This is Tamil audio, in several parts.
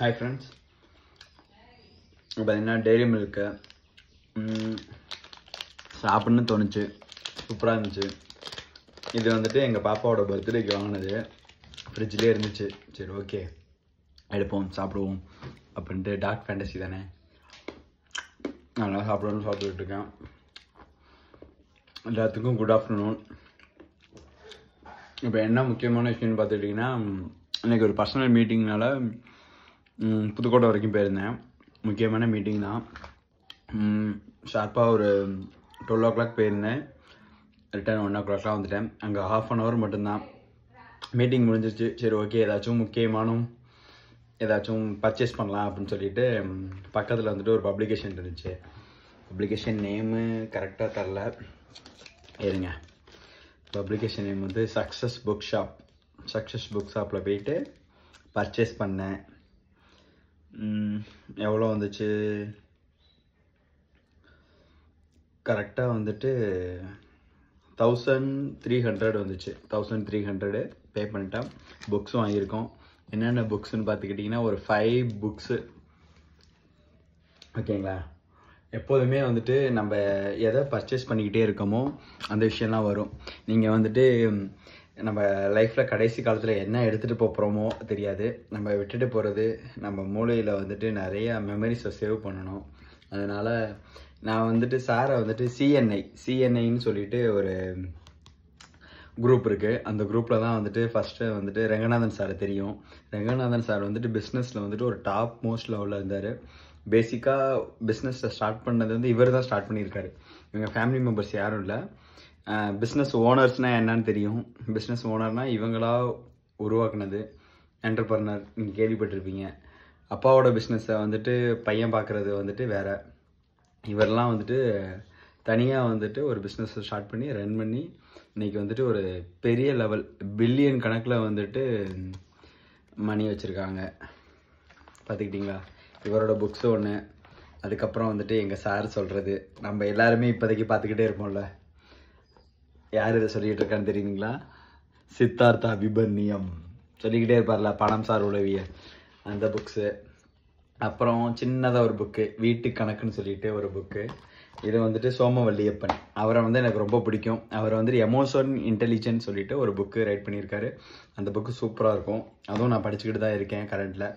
Hi friends. இப்போ என்ன டெய்ரி மில்க்கு சாப்பிட்ணுன்னு தோணுச்சு, சூப்பராக இருந்துச்சு. இது வந்துட்டு எங்கள் பாப்பாவோட பர்த்டேக்கு வாங்கினது, ஃப்ரிட்ஜ்லேயே இருந்துச்சு. சரி ஓகே எடுப்போம் சாப்பிடுவோம் அப்படின்ட்டு. டார்க் ஃபேண்டசி தானே, நல்லா சாப்பிட்டுட்டு இருக்கேன். எல்லாத்துக்கும் குட் ஆஃப்டர்நூன். இப்போ என்ன முக்கியமான விஷயம்னு பார்த்துக்கிட்டிங்கன்னா, இன்றைக்கி ஒரு பர்சனல் மீட்டிங்னால புதுக்கோட்டை வரைக்கும் போயிருந்தேன். முக்கியமான மீட்டிங் தான். ஷார்ப்பாக ஒரு 12 o'clock போயிருந்தேன். ரிட்டர்ன் 1 o'clockலாம் வந்துட்டேன். அங்கே 1/2 hour மட்டும்தான் மீட்டிங் முடிஞ்சிச்சு. சரி ஓகே ஏதாச்சும் முக்கியமான ஏதாச்சும் பர்ச்சேஸ் பண்ணலாம் அப்படின்னு சொல்லிட்டு பக்கத்தில் வந்துட்டு ஒரு பப்ளிகேஷன் இருந்துச்சு. பப்ளிகேஷன் நேமு கரெக்டாக தரல, இருங்க. பப்ளிகேஷன் நேம் வந்து success book shop. Success book ஷாப்பில் போயிட்டு பர்ச்சேஸ் பண்ணேன். எவ்வளோ வந்துச்சு கரெக்டாக வந்துட்டு 1300 வந்துச்சு. 1300 பே பண்ணிட்டேன். புக்ஸும் வாங்கியிருக்கோம். என்னென்ன புக்ஸுன்னு பார்த்துக்கிட்டிங்கன்னா ஒரு 5 புக்ஸு. ஓகேங்களா, எப்போதுமே வந்துட்டு நம்ம எதை பர்ச்சேஸ் பண்ணிக்கிட்டே இருக்கோமோ அந்த விஷயம்லாம் வரும். நீங்கள் வந்துட்டு நம்ம லைஃப்பில் கடைசி காலத்தில் என்ன எடுத்துகிட்டு போகிறோமோ தெரியாது. நம்ம விட்டுட்டு போகிறது நம்ம மூளையில் வந்துட்டு நிறையா மெமரிஸை சேவ் பண்ணணும். அதனால் நான் வந்துட்டு சாரை வந்துட்டு சிஎன்ஐன்னு சொல்லிட்டு ஒரு குரூப் இருக்குது. அந்த குரூப்பில் தான் வந்துட்டு ஃபஸ்ட்டு வந்துட்டு ரங்கநாதன் சாரை தெரியும். ரங்கநாதன் சார் வந்துட்டு பிஸ்னஸில் வந்துட்டு ஒரு டாப் மோஸ்ட் லெவலில் இருந்தார். பேசிக்காக பிஸ்னஸை ஸ்டார்ட் பண்ணது வந்து இவர் தான் ஸ்டார்ட் பண்ணியிருக்காரு. இவங்க ஃபேமிலி மெம்பர்ஸ் யாரும் இல்லை. பிஸ்னஸ் ஓனர்ஸ்னால் என்னன்னு தெரியும். பிஸ்னஸ் ஓனர்னால் இவங்களா உருவாக்குனது. என்டர்பிரனர் நீங்கள் கேள்விப்பட்டிருப்பீங்க. அப்பாவோட பிஸ்னஸை வந்துட்டு பையன் பார்க்குறது வந்துட்டு வேறு. இவரெல்லாம் வந்துட்டு தனியாக வந்துட்டு ஒரு பிஸ்னஸை ஸ்டார்ட் பண்ணி ரன் பண்ணி இன்றைக்கி வந்துட்டு ஒரு பெரிய லெவல் பில்லியன் கணக்கில் வந்துட்டு மணி வச்சுருக்காங்க. பார்த்துக்கிட்டிங்களா, இவரோட புக்ஸு ஒன்று. அதுக்கப்புறம் வந்துட்டு எங்கள் சார் சொல்கிறது நம்ம எல்லாருமே இப்போதைக்கு பார்த்துக்கிட்டே இருப்போம்ல. யார் இதை சொல்லிகிட்டு இருக்கான்னு தெரியுங்களா? சித்தார்த்தா விபர்ணியம் சொல்லிக்கிட்டே இருப்பார்ல, பணம் சார் உளவிய அந்த புக்ஸு. அப்புறம் சின்னதாக ஒரு புக்கு வீட்டு கணக்குன்னு சொல்லிட்டு ஒரு புக்கு. இது வந்துட்டு சோமவல்லியப்பன். அவரை வந்து எனக்கு ரொம்ப பிடிக்கும். அவர் வந்துட்டு எமோஷன் இன்டெலிஜென்ஸ் சொல்லிட்டு ஒரு புக்கு ரைட் பண்ணியிருக்காரு. அந்த புக்கு சூப்பராக இருக்கும். அதுவும் நான் படிச்சுக்கிட்டு தான் இருக்கேன் கரண்ட்டில்.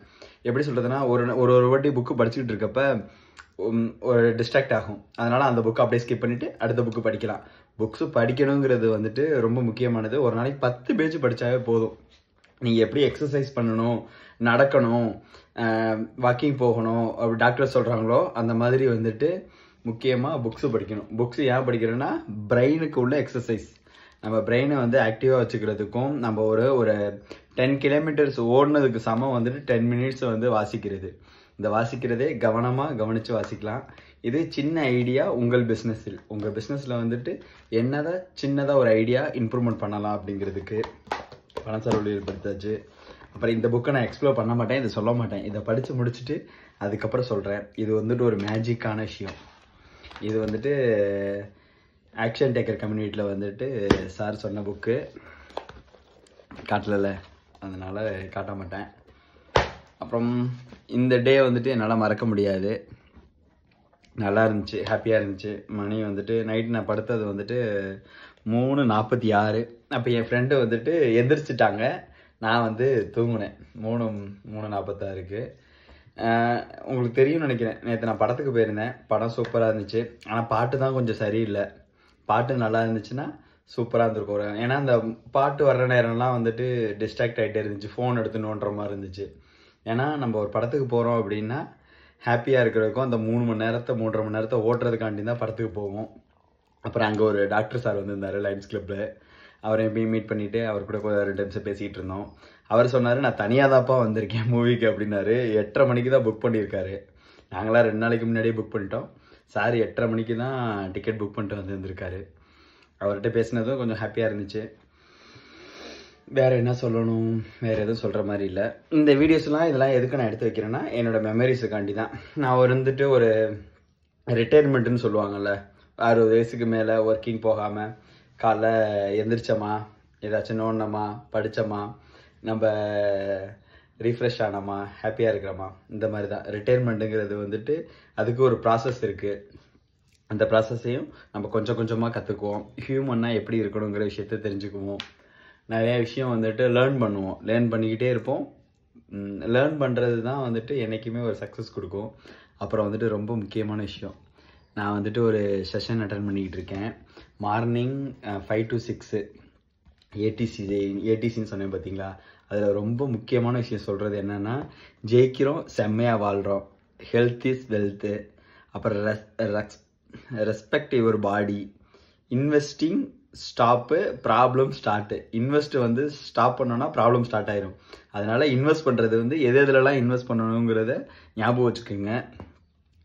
எப்படி சொல்கிறதுனா, ஒரு வாட்டி புக்கு படிச்சுக்கிட்டு இருக்கப்ப ஒரு டிஸ்ட்ராக்ட் ஆகும். அதனால் அந்த புக்கு அப்படியே ஸ்கிப் பண்ணிவிட்டு அடுத்த புக்கு படிக்கலாம். புக்ஸு படிக்கணுங்கிறது வந்துட்டு ரொம்ப முக்கியமானது. ஒரு நாளைக்கு 10 பேஜ் படித்தாவே போதும். நீங்கள் எப்படி எக்ஸசைஸ் பண்ணணும், நடக்கணும், வாக்கிங் போகணும் அப்படி டாக்டர் சொல்கிறாங்களோ அந்த மாதிரி வந்துட்டு முக்கியமாக புக்ஸு படிக்கணும். புக்ஸு ஏன் படிக்கிறோன்னா பிரெயினுக்கு உள்ள எக்ஸசைஸ். நம்ம பிரெயினை வந்து ஆக்டிவாக வச்சுக்கிறதுக்கும் நம்ம ஒரு 10 kilometers ஓடினதுக்கு சமம் வந்துட்டு 10 minutes வந்து வாசிக்கிறது. இந்த வாசிக்கிறதே கவனித்து வாசிக்கலாம். இது சின்ன ஐடியா உங்கள் பிஸ்னஸில் வந்துட்டு என்னதான் சின்னதாக ஒரு ஐடியா இம்ப்ரூவ்மெண்ட் பண்ணலாம் அப்படிங்கிறதுக்கு பணசார் ஏற்படுத்தாச்சு. அப்புறம் இந்த புக்கை நான் எக்ஸ்ப்ளோர் பண்ண மாட்டேன், இதை சொல்ல மாட்டேன். இதை படித்து முடிச்சுட்டு அதுக்கப்புறம் சொல்கிறேன். இது வந்துட்டு ஒரு மேஜிக்கான விஷயம். இது வந்துட்டு ஆக்ஷன் டேக்கர் கம்யூனிட்டியில் வந்துட்டு சார் சொன்ன புக்கு. காட்டல, அதனால் காட்ட மாட்டேன். அப்புறம் இந்த டே வந்துட்டு என்னால் மறக்க முடியாது. நல்லா இருந்துச்சு, ஹாப்பியாக இருந்துச்சு. மணி வந்துட்டு நைட்டு நான் படுத்தது வந்துட்டு 3:46. அப்போ என் ஃப்ரெண்டு வந்துட்டு எந்திரிச்சிட்டாங்க. நான் வந்து தூங்கினேன் 3:46க்கு. உங்களுக்கு தெரியும்னு நினைக்கிறேன், நேற்று நான் படத்துக்கு போயிருந்தேன். படம் சூப்பராக இருந்துச்சு. ஆனால் பாட்டு தான் கொஞ்சம் சரியில்லை. பாட்டு நல்லா இருந்துச்சுன்னா சூப்பராக இருந்திருக்கும். ஏன்னா அந்த பாட்டு வர்ற நேரம்லாம் வந்துட்டு டிஸ்ட்ராக்ட் ஆகிட்டே இருந்துச்சு. ஃபோன் எடுத்து நோண்டுற மாதிரி இருந்துச்சு. ஏன்னா நம்ம ஒரு படத்துக்கு போகிறோம் அப்படின்னா ஹாப்பியாக இருக்கிறதுக்கும் அந்த 3.5 மணி நேரத்தை ஓட்டுறதுக்காண்டி தான் படத்துக்கு போவோம். அப்புறம் அங்கே ஒரு டாக்டர் சார் வந்திருந்தார் லைன்ஸ் கிளப்பில். அவரை எப்பயும் மீட் பண்ணிவிட்டு அவர் கூட 2 நிமிஷம் பேசிகிட்டு இருந்தோம். அவர் சொன்னார், நான் தனியாக தான்ப்பா வந்திருக்கேன் மூவிக்கு அப்படின்னாரு. 8:30 மணிக்கு தான் புக் பண்ணியிருக்காரு. நாங்களாம் 2 நாளைக்கு முன்னாடியே புக் பண்ணிட்டோம். சார் 8:30 மணிக்கு தான் டிக்கெட் புக் பண்ணிட்டு வந்துருந்துருக்காரு. அவர்கிட்ட பேசினதும் கொஞ்சம் ஹாப்பியாக இருந்துச்சு. வேறு என்ன சொல்லணும், வேறு எதுவும் சொல்கிற மாதிரி இல்லை. இந்த வீடியோஸ்லாம் இதெல்லாம் எதுக்கு நான் எடுத்து வைக்கிறேன்னா என்னோடய மெமரிஸுக்காண்டி தான். நான் வந்துட்டு ஒரு ரிட்டையர்மெண்ட்டுன்னு சொல்லுவாங்கள்ல, 60 வயசுக்கு மேலே ஒர்க்கிங் போகாமல் காலைல எந்திரிச்சோமா, ஏதாச்சும் நோண்டினோமா, படித்தோமா, நம்ம ரீஃப்ரெஷ் ஆனோமா, ஹாப்பியாக இருக்கிறோமா, இந்த மாதிரி தான். ரிட்டைர்மெண்ட்டுங்கிறது வந்துட்டு அதுக்கு ஒரு ப்ராசஸ் இருக்குது. அந்த ப்ராசஸையும் நம்ம கொஞ்சம் கொஞ்சமாக கற்றுக்குவோம். ஹியூமன்னாக எப்படி இருக்கணுங்கிற விஷயத்த தெரிஞ்சுக்குவோம். நிறையா விஷயம் வந்துட்டு லேர்ன் பண்ணுவோம். லேர்ன் பண்ணிக்கிட்டே இருப்போம். லேர்ன் பண்ணுறது தான் வந்துட்டு என்றைக்குமே ஒரு சக்ஸஸ் கொடுக்கும். அப்புறம் வந்துட்டு ரொம்ப முக்கியமான விஷயம், நான் வந்துட்டு ஒரு செஷன் அட்டன் பண்ணிக்கிட்டு இருக்கேன். மார்னிங் 5 to 6 ஏடிசின்னு சொன்னேன் பார்த்தீங்களா. அதில் ரொம்ப முக்கியமான விஷயம் சொல்கிறது என்னென்னா, ஜெயிக்கிறோம், செம்மையாக வாழ்கிறோம், ஹெல்த் இஸ் வெல்த்து, அப்புறம் respect your body, investing stop, problem start. Invest வந்து ஸ்டாப் பண்ணோன்னா ப்ராப்ளம் ஸ்டார்ட் ஆயிரும். அதனால் இன்வெஸ்ட் பண்ணுறது வந்து எதுலலாம் இன்வெஸ்ட் பண்ணணுங்கிறத ஞாபகம் வச்சுக்கோங்க.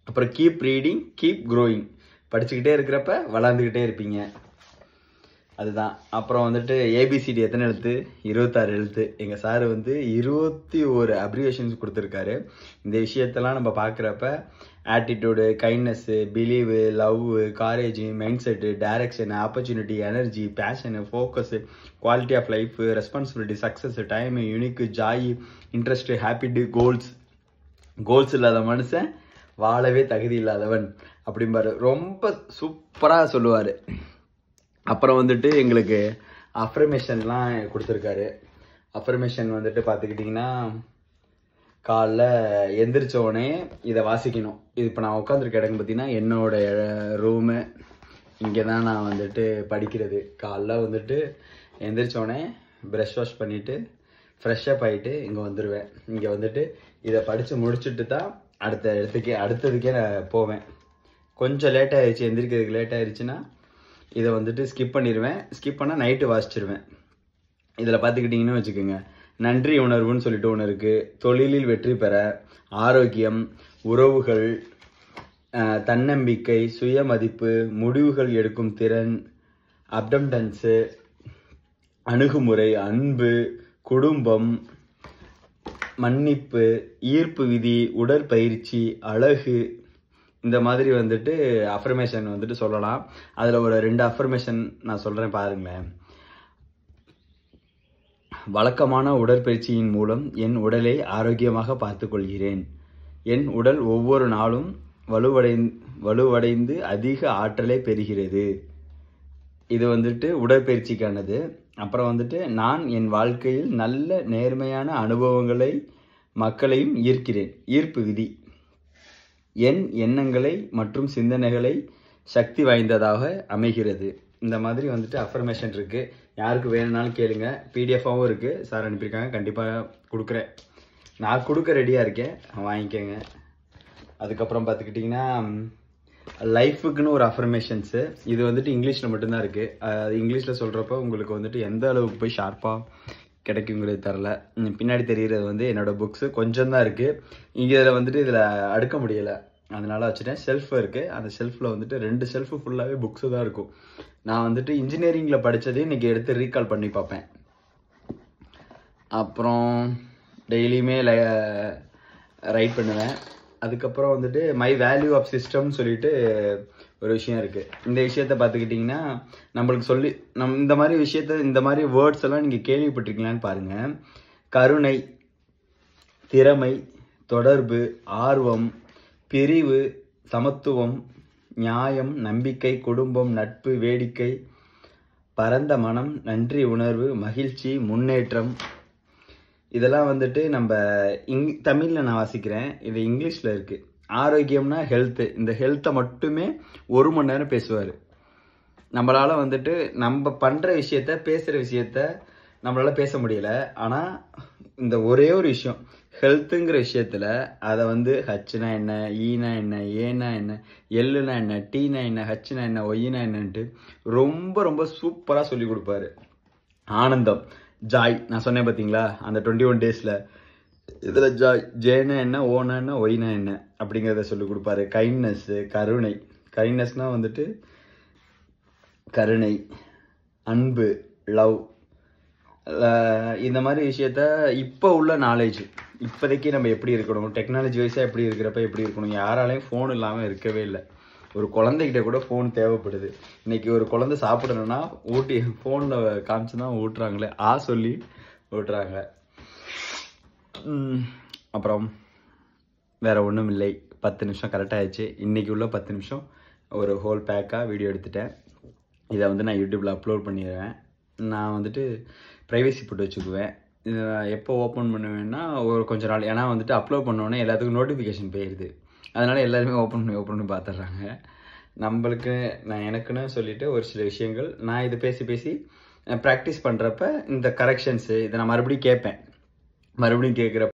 அப்புறம் கீப் ரீடிங், கீப் க்ரோயிங். படிச்சுக்கிட்டே இருக்கிறப்ப வளர்ந்துக்கிட்டே இருப்பீங்க. அதுதான். அப்புறம் வந்துட்டு ஏபிசிடி எத்தனை எழுத்து? 26 எழுத்து. எங்கள் சார் வந்து 21 அப்ரிவேஷன்ஸ் கொடுத்துருக்காரு. இந்த விஷயத்தெல்லாம் நம்ம பார்க்குறப்ப attitude, kindness, belief, love, courage, mindset, direction, opportunity, energy, passion, focus, quality of life, responsibility, success, time, unique, joy, interest, habit, goals இல்லாத மனுஷன் வாழவே தகுதி இல்லாதவன் அப்படிம்பாரு. ரொம்ப சூப்பராக சொல்லுவார். அப்புறம் வந்துட்டு எங்களுக்கு அஃபர்மேஷன்லாம் கொடுத்துருக்காரு. அஃபர்மேஷன் வந்துட்டு பார்த்துக்கிட்டிங்கன்னா, காலைல எந்திரிச்சோடனே இதை வாசிக்கணும். இது இப்போ நான் உட்காந்துருக்க இடம் பார்த்தீங்கன்னா என்னோடய ரூமு. இங்கே தான் நான் வந்துட்டு படிக்கிறது. காலைல வந்துட்டு எந்திரிச்சோடனே ப்ரஷ் வாஷ் பண்ணிவிட்டு ஃப்ரெஷ்ஷப் ஆகிட்டு இங்கே வந்துடுவேன். இங்கே வந்துட்டு இதை படித்து முடிச்சுட்டு தான் அடுத்ததுக்கே நான் போவேன். கொஞ்சம் லேட் ஆகிடுச்சு, எந்திரிக்கிறதுக்கு லேட் ஆகிடுச்சுன்னா இதை வந்துட்டு ஸ்கிப் பண்ணிடுவேன். ஸ்கிப் பண்ணால் நைட்டு வாசிச்சிருவேன். இதில் பார்த்துக்கிட்டிங்கன்னு வச்சுக்கோங்க, நன்றி உணர்வுன்னு சொல்லிட்டு ஒன்று இருக்குது. தொழிலில் வெற்றி பெற, ஆரோக்கியம், உறவுகள், தன்னம்பிக்கை, சுயமதிப்பு, முடிவுகள் எடுக்கும் திறன், அப்டம்டன்ஸு, அணுகுமுறை, அன்பு, குடும்பம், மன்னிப்பு, ஈர்ப்பு விதி, உடற்பயிற்சி, அழகு, இந்த மாதிரி வந்துட்டு அஃபர்மேஷன் வந்துட்டு சொல்லலாம். அதில் ஒரு 2 அஃபர்மேஷன் நான் சொல்கிறேன் பாருங்களேன். வழக்கமான உடற்பயிற்சியின் மூலம் என் உடலை ஆரோக்கியமாக பார்த்துக்கொள்கிறேன். என் உடல் ஒவ்வொரு நாளும் வலுவடைந்து அதிக ஆற்றலை பெறுகிறது. இது வந்துட்டு உடற்பயிற்சிக்கானது. அப்புறம் வந்துட்டு நான் என் வாழ்க்கையில் நல்ல நேர்மையான அனுபவங்களை, மக்களையும் ஈர்க்கிறேன். ஈர்ப்பு விதி. என் எண்ணங்களை மற்றும் சிந்தனைகளை சக்தி வாய்ந்ததாக அமைகிறது. இந்த மாதிரி வந்துட்டு அஃபர்மேஷன் இருக்குது. யாருக்கு வேணும்னாலும் கேளுங்க. பிடிஎஃபாகவும் இருக்குது, சார் அனுப்பியிருக்காங்க. கண்டிப்பாக கொடுக்குறேன். நான் கொடுக்க ரெடியாக இருக்கேன், வாங்கிக்கோங்க. அதுக்கப்புறம் பார்த்துக்கிட்டிங்கன்னா, லைஃபுக்குன்னு ஒரு அஃபர்மேஷன்ஸு. இது வந்துட்டு இங்கிலீஷில் மட்டும்தான் இருக்குது. அது இங்கிலீஷில் சொல்கிறப்ப உங்களுக்கு வந்துட்டு எந்த அளவுக்கு போய் ஷார்ப்பாக கிடைக்குங்கிறது தரல. பின்னாடி தெரிகிறது வந்து என்னோடய புக்ஸு கொஞ்சம் தான் இருக்குது. இங்கே இதில் வந்துட்டு இதில் அடுக்க முடியலை, அதனால் வச்சுட்டேன். செல்ஃப் இருக்குது. அந்த செல்ஃபில் வந்துட்டு 2 செல்ஃபு ஃபுல்லாகவே புக்ஸு தான் இருக்கும். நான் வந்துட்டு இன்ஜினியரிங்கில் படித்ததையும் இன்றைக்கி எடுத்து ரீகால் பண்ணி பார்ப்பேன். அப்புறம் டெய்லியுமே ரைட் பண்ணுவேன். அதுக்கப்புறம் வந்துட்டு மை வேல்யூ ஆஃப் சிஸ்டம்னு சொல்லிட்டு ஒரு விஷயம் இருக்குது. இந்த விஷயத்த பார்த்துக்கிட்டிங்கன்னா, நம்மளுக்கு இந்த மாதிரி விஷயத்த, இந்த மாதிரி வேர்ட்ஸ் எல்லாம் நீங்கள் கேள்விப்பட்டிருக்கீங்களான்னு பாருங்கள். கருணை, திறமை, தொடர்பு, ஆர்வம், பிரிவு, சமத்துவம், நியாயம், நம்பிக்கை, குடும்பம், நட்பு, வேடிக்கை, பரந்த மனம், நன்றி உணர்வு, மகிழ்ச்சி, முன்னேற்றம். இதெல்லாம் வந்துட்டு நம்ம தமிழில் நான் வாசிக்கிறேன், இது இங்கிலீஷில் இருக்குது. ஆரோக்கியம்னா ஹெல்த்து. இந்த ஹெல்த்தை மட்டுமே 1 மணி நேரம் பேசுவார். நம்மளால் வந்துட்டு நம்ம பண்ணுற விஷயத்த, பேசுகிற விஷயத்த நம்மளால் பேச முடியல. ஆனால் இந்த ஒரே ஒரு விஷயம், ஹெல்த்துங்கிற விஷயத்தில் அதை வந்து ஹச்னா என்ன, ஈனா என்ன, ஏனா என்ன, எல்லுனா என்ன, டீனா என்ன, ஹச்னா என்ன, ஒய்னா என்னன்ட்டு ரொம்ப ரொம்ப சூப்பராக சொல்லி கொடுப்பாரு. ஆனந்தம், ஜாய், நான் சொன்னேன் பார்த்தீங்களா அந்த 21 டேஸில், இதில் ஜாய், ஜேனா என்ன, ஓனா என்ன, ஒய்னா என்ன அப்படிங்கிறத சொல்லி கொடுப்பாரு. கைண்ட்னஸ்ஸு, கருணை. கைண்ட்னஸ்னால் வந்துட்டு கருணை, அன்பு, லவ், இந்த மாதிரி விஷயத்த இப்போ உள்ள நாலேஜ், இப்போதைக்கு நம்ம எப்படி இருக்கணும், டெக்னாலஜி வைஸாக எப்படி இருக்கிறப்ப எப்படி இருக்கணும். யாராலையும் ஃபோன் இல்லாமல் இருக்கவே இல்லை. ஒரு குழந்தைகிட்ட கூட ஃபோன் தேவைப்படுது. இன்றைக்கி ஒரு குழந்தை சாப்பிடணுன்னா ஃபோனில் காமிச்சு தான் ஊட்டுறாங்களே, சொல்லி ஊட்டுறாங்க. அப்புறம் வேறு ஒன்றும் இல்லை. 10 நிமிஷம் கரெக்டாக ஆயிடுச்சு. இன்றைக்கி உள்ள 10 நிமிஷம் ஒரு ஹோல் பேக்காக வீடியோ எடுத்துட்டேன். இதை வந்து நான் யூடியூப்பில் அப்லோட் பண்ணிடுவேன். நான் வந்துட்டு ப்ரைவசி போட்டு வச்சுக்குவேன். இதை நான் எப்போ ஓப்பன் பண்ணுவேன்னா ஒரு கொஞ்ச நாள். ஏன்னா வந்துட்டு அப்லோட் பண்ணோன்னே எல்லாத்துக்கும் நோட்டிஃபிகேஷன் போயிடுது. அதனால் எல்லாருமே ஓப்பன் பண்ணி பார்த்துட்றாங்க. நம்மளுக்கு எனக்குன்னு சொல்லிவிட்டு ஒரு சில விஷயங்கள் நான் இது பேசி ப்ராக்டிஸ் பண்ணுறப்ப இந்த கரெக்ஷன்ஸு இதை நான் மறுபடியும் கேட்பேன். மறுபடியும் கேட்குறப்ப